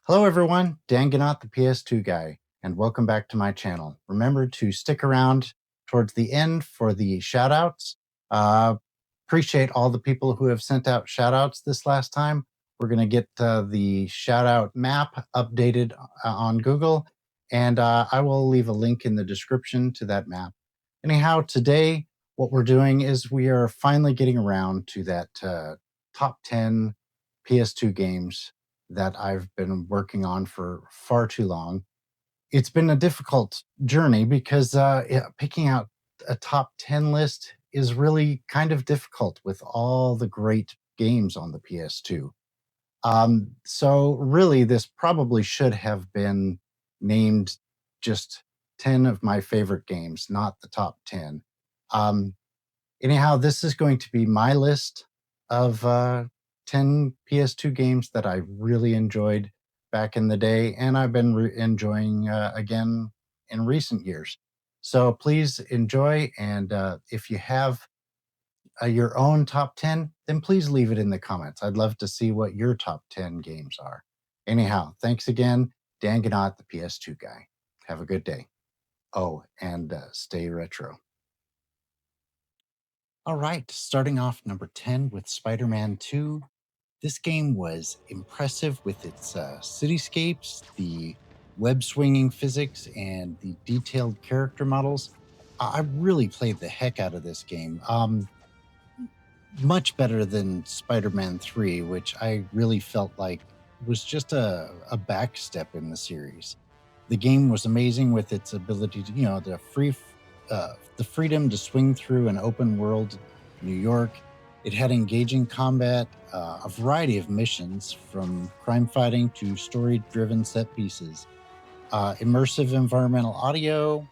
Hello everyone, Dan Gnadt, the PS2 Guy, and welcome back to my channel. Remember to stick around towards the end for the shoutouts. Appreciate all the people who have sent out shoutouts this last time. We're going to get the shoutout map updated on Google, and I will leave a link in the description to that map. Anyhow, today what we're doing is we are finally getting around to that top 10 PS2 games that I've been working on for far too long. It's been a difficult journey because picking out a top 10 list is really kind of difficult with all the great games on the PS2. So, really, this probably should have been named just 10 of my favorite games, not the top 10. Um, Anyhow, this is going to be my list of 10 PS2 games that I really enjoyed back in the day, and I've been enjoying again in recent years. So please enjoy, and if you have your own top 10, then please leave it in the comments. I'd love to see what your top 10 games are. Anyhow, thanks again, Dan Gnadt, the PS2 Guy. Have a good day. Oh, and stay retro. All right, starting off number 10 with Spider-Man 2. This game was impressive with its cityscapes, the web-swinging physics, and the detailed character models. I really played the heck out of this game. Much better than Spider-Man 3, which I really felt like was just a back step in the series. The game was amazing with its ability to, the freedom to swing through an open world New York. It had engaging combat, a variety of missions from crime fighting to story-driven set pieces, immersive environmental audio,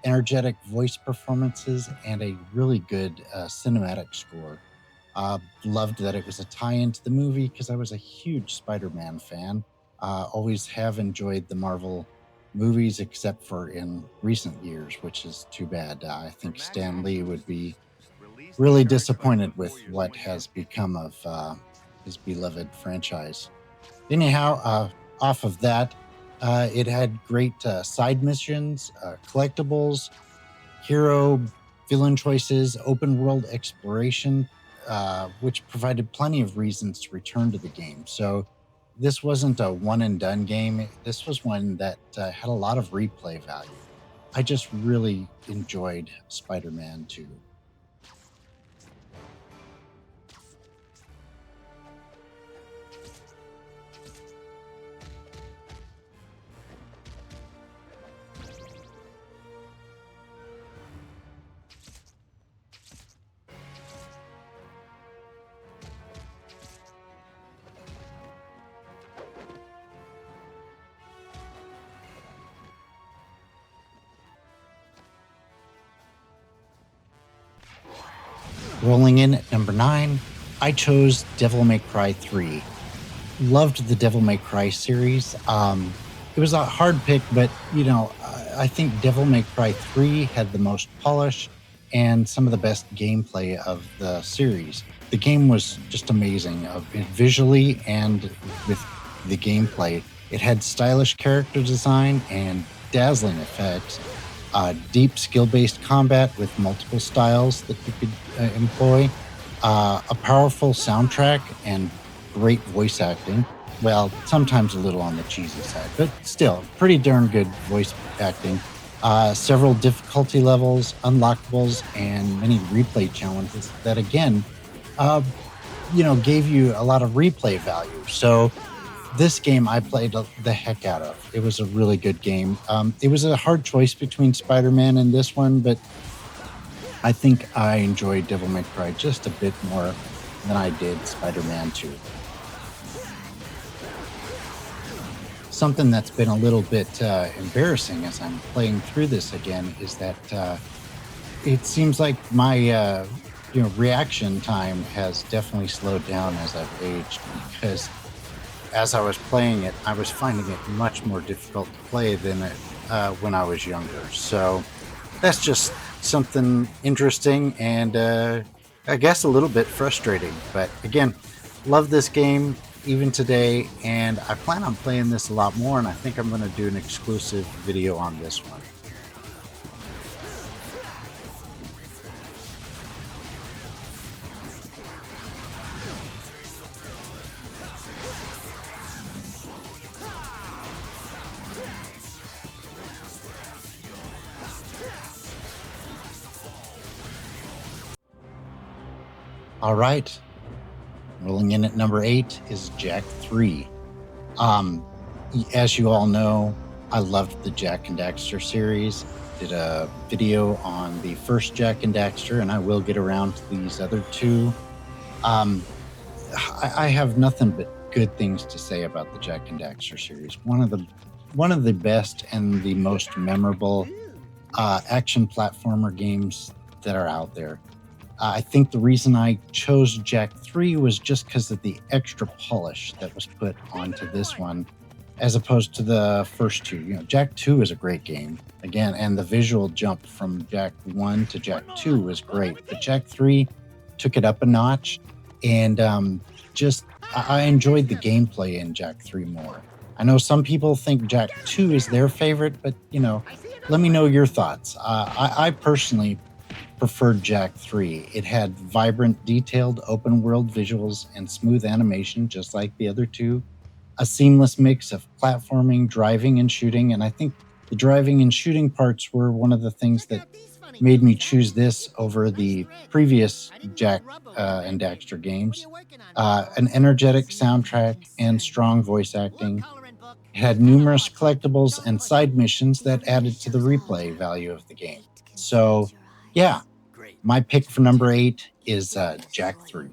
energetic voice performances, and a really good cinematic score. Loved that it was a tie-in to the movie because I was a huge Spider-Man fan. Always have enjoyed the Marvel movies, except for in recent years, which is too bad. I think Stan Lee would be really disappointed with what has become of his beloved franchise. Anyhow, off of that, it had great side missions, collectibles, hero villain choices, open world exploration, which provided plenty of reasons to return to the game. So this wasn't a one and done game. This was one that had a lot of replay value. I just really enjoyed Spider-Man 2. Rolling in at number 9, I chose Devil May Cry 3. Loved the Devil May Cry series. It was a hard pick, but I think Devil May Cry 3 had the most polish and some of the best gameplay of the series. The game was just amazing, visually and with the gameplay. It had stylish character design and dazzling effects. Deep skill-based combat with multiple styles that you could employ, a powerful soundtrack, and great voice acting. Well, sometimes a little on the cheesy side, but still pretty darn good voice acting. Several difficulty levels, unlockables, and many replay challenges that, again, gave you a lot of replay value. So this game I played the heck out of. It was a really good game. It was a hard choice between Spider-Man and this one, but I think I enjoyed Devil May Cry just a bit more than I did Spider-Man 2. Something that's been a little bit embarrassing as I'm playing through this again is that it seems like my reaction time has definitely slowed down as I've aged, because as I was playing it, I was finding it much more difficult to play than when I was younger. So that's just something interesting and I guess a little bit frustrating. But again, love this game. even today, and I plan on playing this a lot more, and I think I'm going to do an exclusive video on this one. All right, rolling in at number 8 is Jak 3. Um, as you all know, I loved the Jak and Daxter series. Did a video on the first Jak and Daxter, and I will get around to these other two. Um, I have nothing but good things to say about the Jak and Daxter series. One of the best and the most memorable action platformer games that are out there. I think the reason I chose Jak 3 was just because of the extra polish that was put onto this one, as opposed to the first two. You know, Jak 2 is a great game, again, and the visual jump from Jak 1 to Jak 2 was great. But Jak 3 took it up a notch, and I enjoyed the gameplay in Jak 3 more. I know some people think Jak 2 is their favorite, but, you know, let me know your thoughts. I personally preferred Jak 3. It had vibrant, detailed, open world visuals and smooth animation, just like the other two. A seamless mix of platforming, driving, and shooting. And I think the driving and shooting parts were one of the things that made me choose this over the previous Jak and Daxter games. An energetic soundtrack and strong voice acting. It had numerous collectibles and side missions that added to the replay value of the game. So, yeah, my pick for number 8 is Jak 3.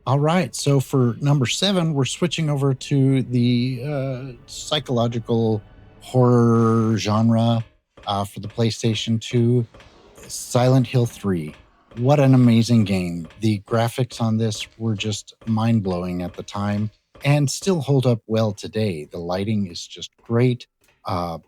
All right, so for number 7, we're switching over to the psychological horror genre for the PlayStation 2, Silent Hill 3. What an amazing game. The graphics on this were just mind blowing at the time and still hold up well today. The lighting is just great. Uh,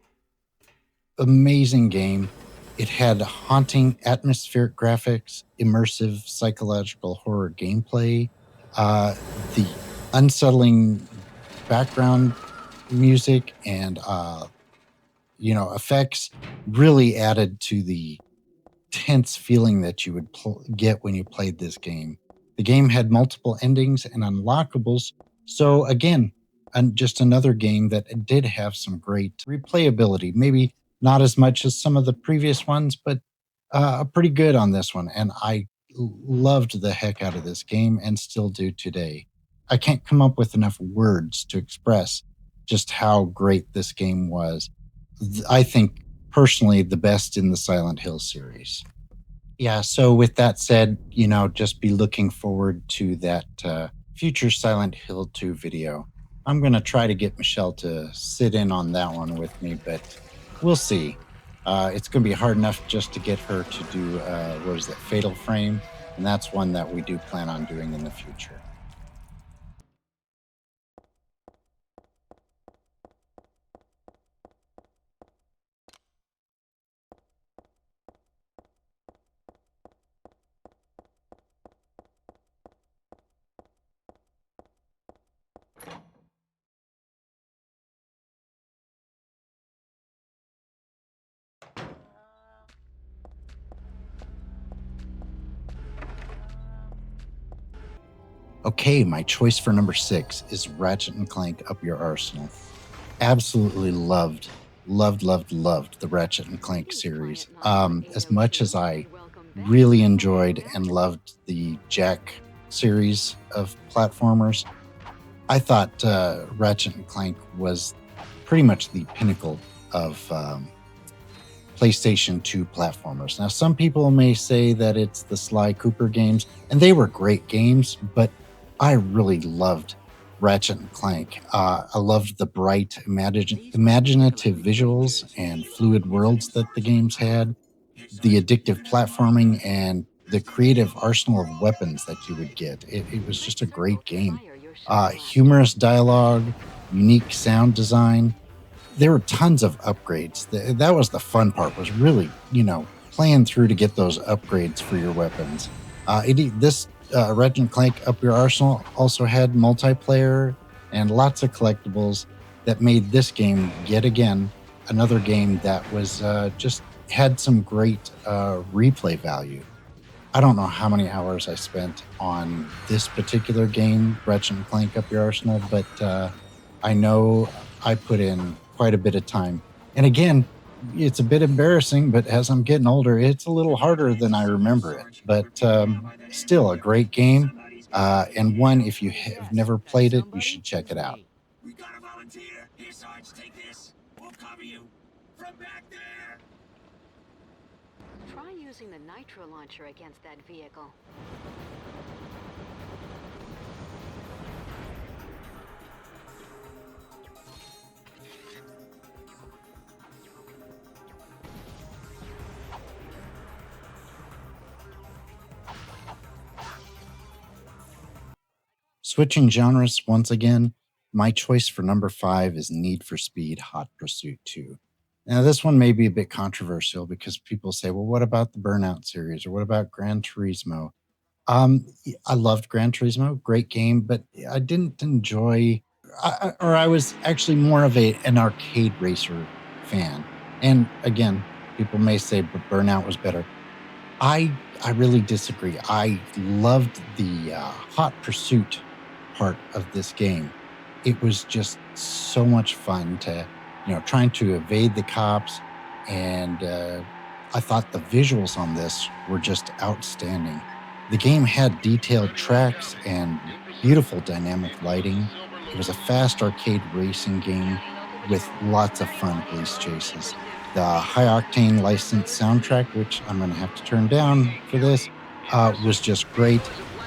Amazing game. It had haunting atmospheric graphics, immersive psychological horror gameplay, uh, the unsettling background music and effects really added to the tense feeling that you would get when you played this game. The game had multiple endings and unlockables, so again, just another game that did have some great replayability. Maybe not as much as some of the previous ones, but pretty good on this one. And I loved the heck out of this game and still do today. I can't come up with enough words to express just how great this game was. I think personally the best in the Silent Hill series. Yeah, so with that said, just be looking forward to that future Silent Hill 2 video. I'm going to try to get Michelle to sit in on that one with me, but we'll see. It's going to be hard enough just to get her to do, Fatal Frame? And that's one that we do plan on doing in the future. Okay, my choice for number 6 is Ratchet and Clank Up Your Arsenal. Absolutely loved the Ratchet and Clank series. As much as I really enjoyed and loved the Jak series of platformers, I thought Ratchet and Clank was pretty much the pinnacle of PlayStation 2 platformers. Now, some people may say that it's the Sly Cooper games, and they were great games, but I really loved Ratchet and Clank. I loved the bright, imaginative visuals and fluid worlds that the games had, the addictive platforming, and the creative arsenal of weapons that you would get. It was just a great game. Humorous dialogue, unique sound design. There were tons of upgrades. That was the fun part. Was really playing through to get those upgrades for your weapons. This Ratchet and Clank Up Your Arsenal also had multiplayer and lots of collectibles that made this game yet again another game that was just had some great replay value. I don't know how many hours I spent on this particular game, Ratchet and Clank Up Your Arsenal, but I know I put in quite a bit of time. And again, it's a bit embarrassing, but as I'm getting older, it's a little harder than I remember it. But still, a great game. And one, if you have never played it, you should check it out. We got a volunteer. Here, Sarge, take this. We'll cover you from back there. Try using the nitro launcher against that vehicle. Switching genres once again, my choice for number five is Need for Speed Hot Pursuit 2. Now, this one may be a bit controversial because people say, well, what about the Burnout series or what about Gran Turismo? I loved Gran Turismo, great game, but I didn't enjoy, or I was actually more of an arcade racer fan. And again, people may say, but Burnout was better. I really disagree. I loved the hot pursuit part of this game. It was just so much fun to, trying to evade the cops, and I thought the visuals on this were just outstanding. The game had detailed tracks and beautiful dynamic lighting. It was a fast arcade racing game with lots of fun police chases. The high octane licensed soundtrack, which I'm going to have to turn down for this, was just great.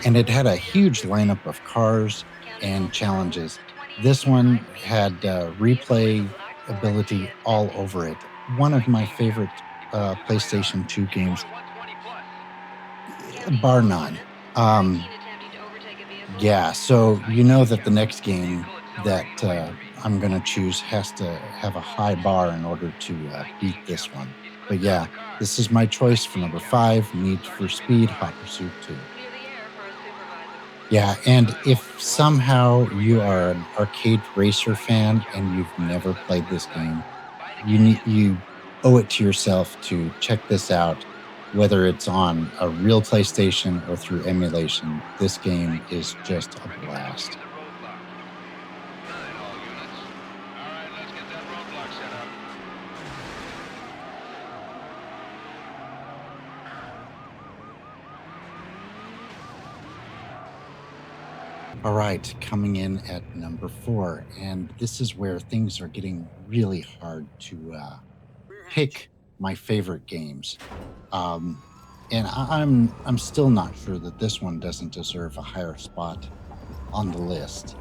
And it had a huge lineup of cars and challenges. This one had replay ability all over it. One of my favorite PlayStation 2 games, bar none. Yeah, so you know that the next game that I'm going to choose has to have a high bar in order to beat this one. But yeah, this is my choice for number five, Need for Speed Hot Pursuit 2. Yeah, and if somehow you are an arcade racer fan and you've never played this game, you owe it to yourself to check this out, whether it's on a real PlayStation or through emulation. This game is just a blast. All right, coming in at number four, and this is where things are getting really hard to pick my favorite games. Um, and I'm still not sure that this one doesn't deserve a higher spot on the list.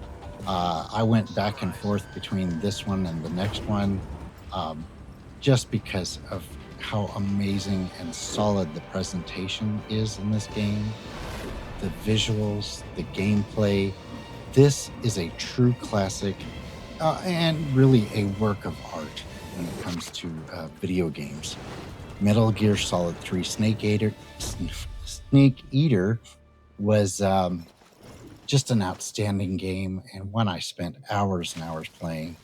I went back and forth between this one and the next one, um, just because of how amazing and solid the presentation is in this game, the visuals, the gameplay. This is a true classic and really a work of art when it comes to video games. Metal Gear Solid 3 Snake Eater was just an outstanding game and one I spent hours and hours playing.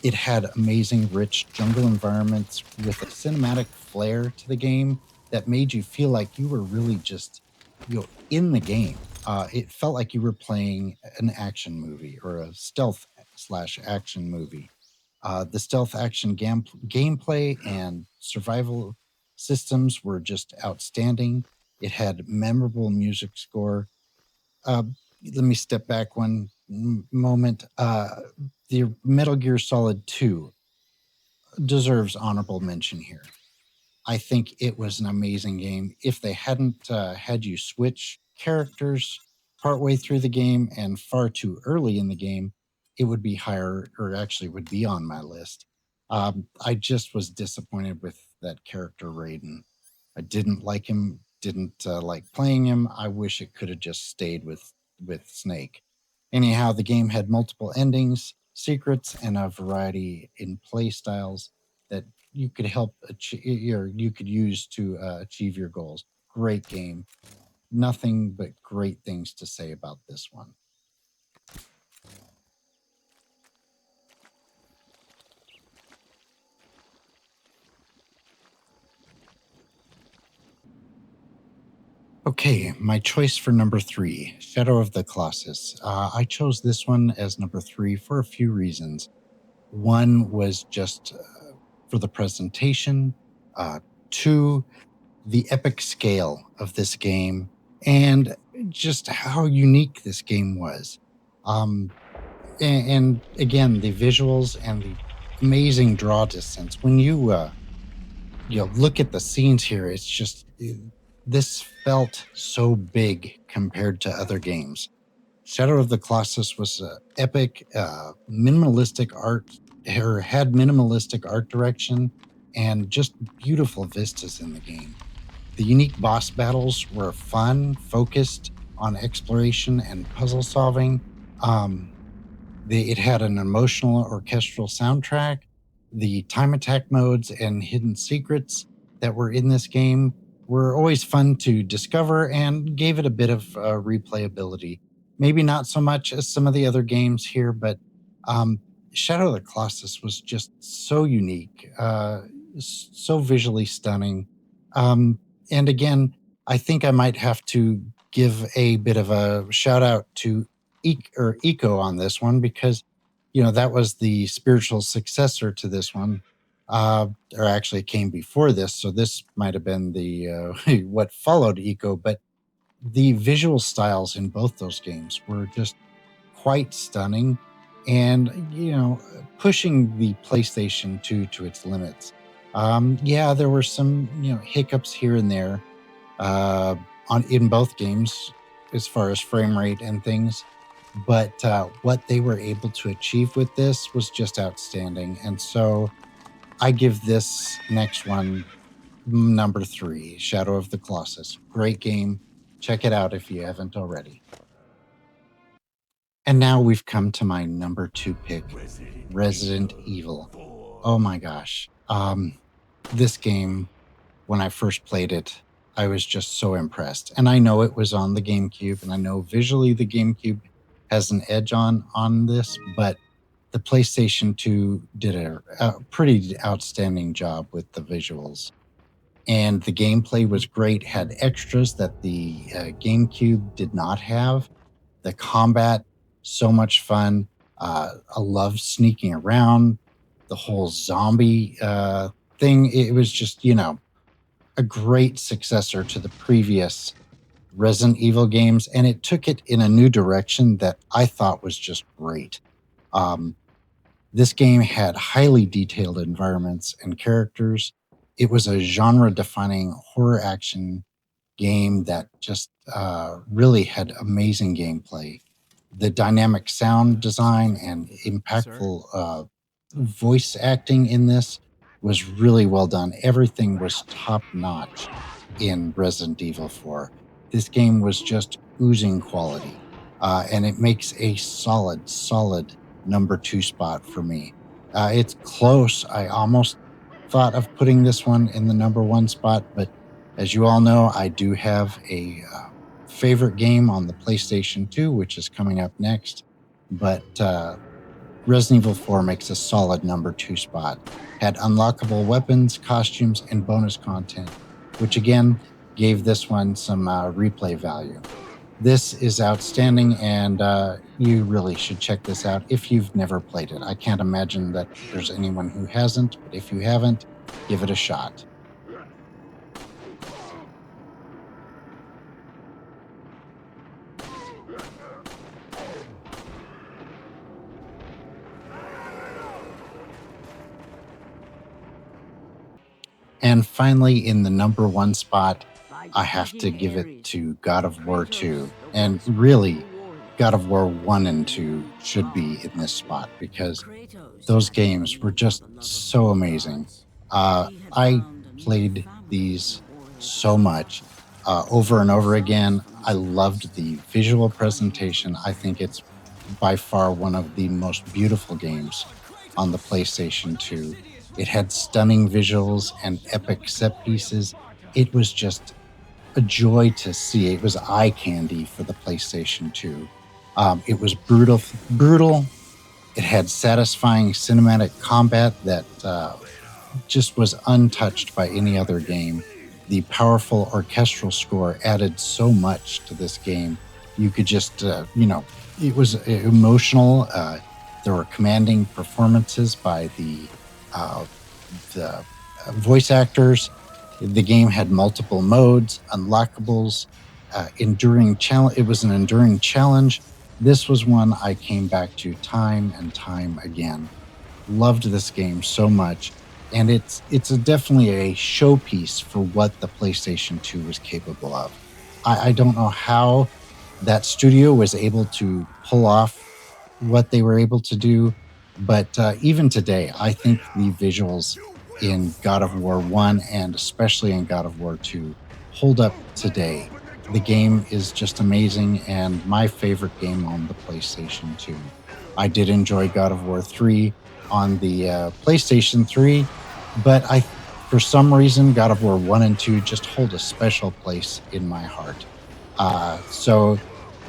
It had amazing, rich jungle environments with a cinematic flair to the game that made you feel like you were really just in the game. It felt like you were playing an action movie or a stealth slash action movie. The stealth action gameplay and survival systems were just outstanding. It had memorable music score. Uh, Let me step back one moment. The Metal Gear Solid 2 deserves honorable mention here. I think it was an amazing game. If they hadn't had you switch characters partway through the game and far too early in the game, it would be higher, or actually would be on my list. I just was disappointed with that character, Raiden. I didn't like him, didn't like playing him. I wish it could have just stayed with Snake. Anyhow, the game had multiple endings, secrets, and a variety in play styles that you could help achieve, or you could use to achieve your goals. Great game. Nothing but great things to say about this one. Okay, my choice for number 3, Shadow of the Colossus. I chose this one as number 3 for a few reasons. One was just for the presentation. Two, the epic scale of this game, and just how unique this game was. Um, and again, the visuals and the amazing draw distance. When you look at the scenes here, it's just this felt so big compared to other games. Shadow of the Colossus was epic, minimalistic art, or had minimalistic art direction, and just beautiful vistas in the game. The unique boss battles were fun, focused on exploration and puzzle solving. Um, it had an emotional orchestral soundtrack. The time attack modes and hidden secrets that were in this game were always fun to discover and gave it a bit of replayability. Maybe not so much as some of the other games here, but um, Shadow of the Colossus was just so unique, so visually stunning. Um, and again, I think I might have to give a bit of a shout out to Eco on this one, because that was the spiritual successor to this one, or actually it came before this, so this might have been the what followed Eco. But the visual styles in both those games were just quite stunning, and pushing the PlayStation 2 to its limits. Yeah, there were some hiccups here and there uh, on in both games as far as frame rate and things. But what they were able to achieve with this was just outstanding. And so I give this next one number 3, Shadow of the Colossus. Great game. Check it out if you haven't already. And now we've come to my number 2 pick, Resident Evil. Oh my gosh. This game, when I first played it, I was just so impressed. And I know it was on the GameCube, and I know visually the GameCube has an edge on this, but the PlayStation 2 did a pretty outstanding job with the visuals. And the gameplay was great, had extras that the GameCube did not have. The combat, so much fun. I love sneaking around. The whole zombie thing, it was just, a great successor to the previous Resident Evil games, and it took it in a new direction that I thought was just great. Um, this game had highly detailed environments and characters. It was a genre defining horror action game that just really had amazing gameplay. The dynamic sound design and impactful voice acting in this was really well done. Everything was top notch in Resident Evil 4. This game was just oozing quality, and it makes a solid number 2 spot for me. It's close. I almost thought of putting this one in the number 1 spot, but as you all know, I do have a favorite game on the PlayStation 2, which is coming up next. But Resident Evil 4 makes a solid number 2 spot. Had unlockable weapons, costumes, and bonus content, which again gave this one some replay value. This is outstanding, and you really should check this out if you've never played it. I can't imagine that there's anyone who hasn't, but if you haven't, give it a shot. And finally, in the number 1 spot, I have to give it to God of War 2. And really, God of War 1 and 2 should be in this spot because those games were just so amazing. I played these so much over and over again. I loved the visual presentation. I think it's by far one of the most beautiful games on the PlayStation 2. It had stunning visuals and epic set pieces. It was just a joy to see. It was eye candy for the PlayStation 2. It was brutal. It had satisfying cinematic combat that just was untouched by any other game. The powerful orchestral score added so much to this game. You could just, it was emotional. There were commanding performances by the voice actors. The game had multiple modes, unlockables, enduring challenge. It was an enduring challenge. This was one I came back to time and time again. Loved this game so much, and definitely a showpiece for what the PlayStation 2 was capable of. I don't know how that studio was able to pull off what they were able to do, but even today, I think the visuals in God of War 1 and especially in God of War 2 hold up today. The game is just amazing and my favorite game on the PlayStation 2. I did enjoy God of War 3 on the PlayStation 3, but for some reason, God of War 1 and 2 just hold a special place in my heart. So,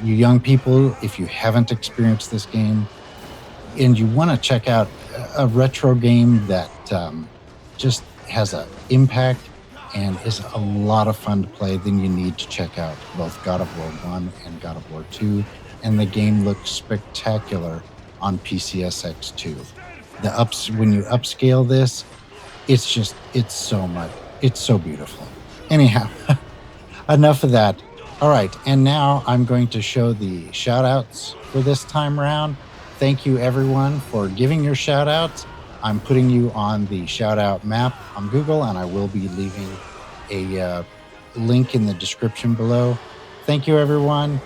you young people, if you haven't experienced this game and you want to check out a retro game that just has an impact and is a lot of fun to play, then you need to check out both God of War 1 and God of War 2. And the game looks spectacular on PCSX2. When you upscale this, it's so beautiful. Anyhow, enough of that. All right, and now I'm going to show the shout outs for this time around. Thank you everyone for giving your shout outs. I'm putting you on the shout out map on Google, and I will be leaving a link in the description below. Thank you everyone.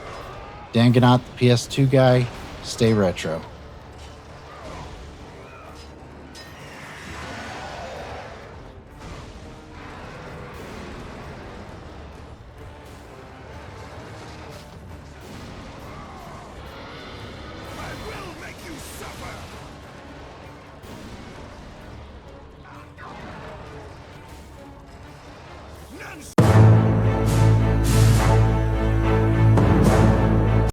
Dan Gnadt, the PS2 guy. Stay retro.